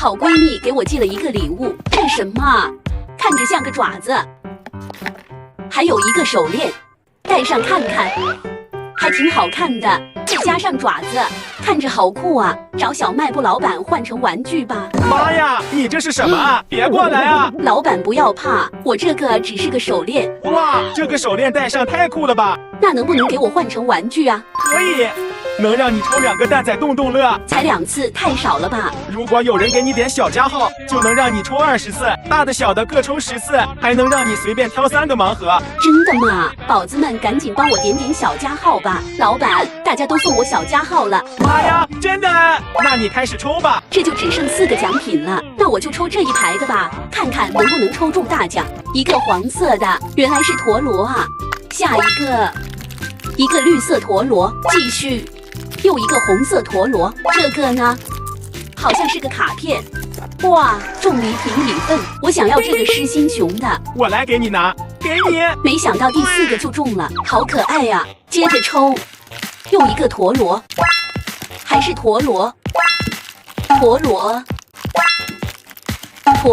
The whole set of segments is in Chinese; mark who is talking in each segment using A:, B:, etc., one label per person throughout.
A: 好闺蜜给我寄了一个礼物，这什么啊？看着像个爪子，还有一个手链，戴上看看，还挺好看的。再加上爪子，看着好酷啊！找小卖部老板换成玩具吧。
B: 妈呀，你这是什么啊？别过来啊！
A: 老板不要怕，我这个只是个手链。
B: 哇，这个手链戴上太酷了吧？
A: 那能不能给我换成玩具啊？
B: 可以。能让你抽2个蛋仔动动乐，
A: 才2次，太少了吧？
B: 如果有人给你点小加号，就能让你抽20次，大的小的各抽10次，还能让你随便挑3个盲盒。
A: 真的吗？宝子们赶紧帮我点点小加号吧！老板，大家都送我小加号了。
B: 妈呀，真的？那你开始抽吧。
A: 这就只剩4个奖品了，那我就抽这一排的吧，看看能不能抽中大奖。一个黄色的，原来是陀螺啊！下一个绿色陀螺，继续。又一个红色陀螺，这个呢，好像是个卡片。哇，中礼品1份，我想要这个失心熊的。
B: 我来给你拿，给你。
A: 没想到第4个就中了，好可爱呀！接着抽，又一个陀螺，还是陀螺，陀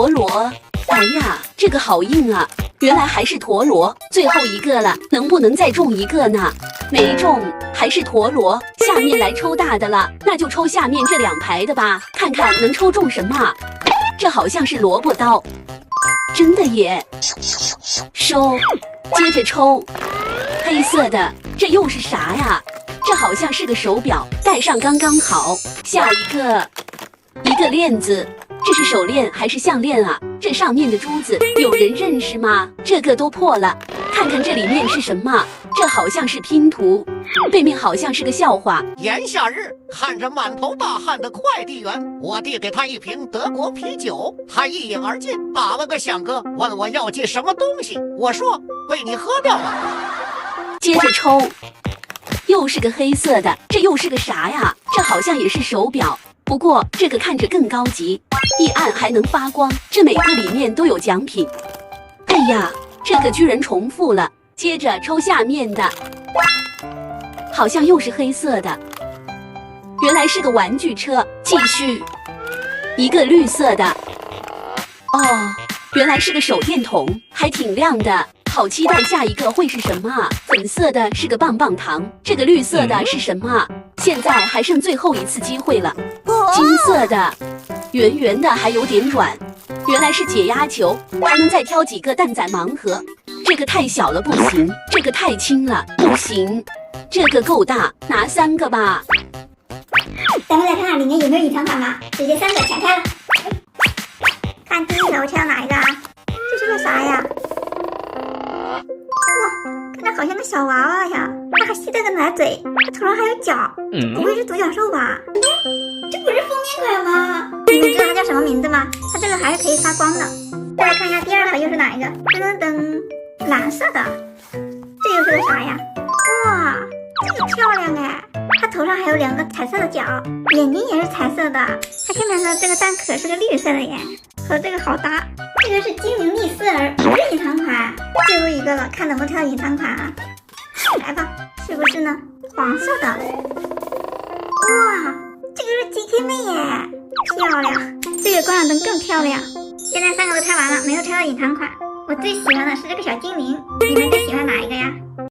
A: 螺。哎呀，这个好硬啊！原来还是陀螺，最后一个了，能不能再中一个呢？没中，还是陀螺。下面来抽大的了，那就抽下面这2排的吧，看看能抽中什么。这好像是萝卜刀，真的耶！收，接着抽黑色的，这又是啥呀？这好像是个手表，戴上刚刚好。下一个链子。这是手链还是项链啊？这上面的珠子有人认识吗？这个都破了，看看这里面是什么？这好像是拼图，背面好像是个笑话。
C: 炎夏日，看着满头大汗的快递员，我递给他一瓶德国啤酒，他一饮而尽，打了个响哥，问我要寄什么东西，我说被你喝掉了。
A: 接着抽，又是个黑色的，这又是个啥呀？这好像也是手表。不过这个看着更高级，一按还能发光，这每个里面都有奖品。哎呀，这个居然重复了。接着抽下面的，好像又是黑色的，原来是个玩具车。继续，一个绿色的，哦，原来是个手电筒，还挺亮的。好期待下一个会是什么啊？粉色的是个棒棒糖，这个绿色的是什么啊？现在还剩最后一次机会了。金色的，圆圆的还有点软，原来是解压球，还能再挑几个蛋仔盲盒。这个太小了不行，这个太轻了不行，这个够大，拿3个吧。
D: 咱们来看看里面有没有隐藏款吧，直接3个全开了。看第一个，我挑哪一个啊？这是个啥呀？哇，看着好像个小娃娃呀，它还吸着个奶嘴，它头上还有角，不会是独角兽吧？这不是封面款吗？你们知道它叫什么名字吗？它这个还是可以发光的。再来看一下第2个又是哪一个？噔噔噔，蓝色的，这又是个啥呀？哇，这个漂亮哎！它头上还有2个彩色的角，眼睛也是彩色的。它下面的这个蛋壳是个绿色的耶，和这个好搭。这个是精灵蜜丝儿，不是隐藏款。最后一个了，看能不能挑隐藏款啊？来吧，是不是呢？黄色的。哇，这个是 GK 妹耶，漂亮。这个光亮灯更漂亮。现在3个都拆完了，没有拆到隐藏款。我最喜欢的是这个小精灵，你们最喜欢哪一个呀？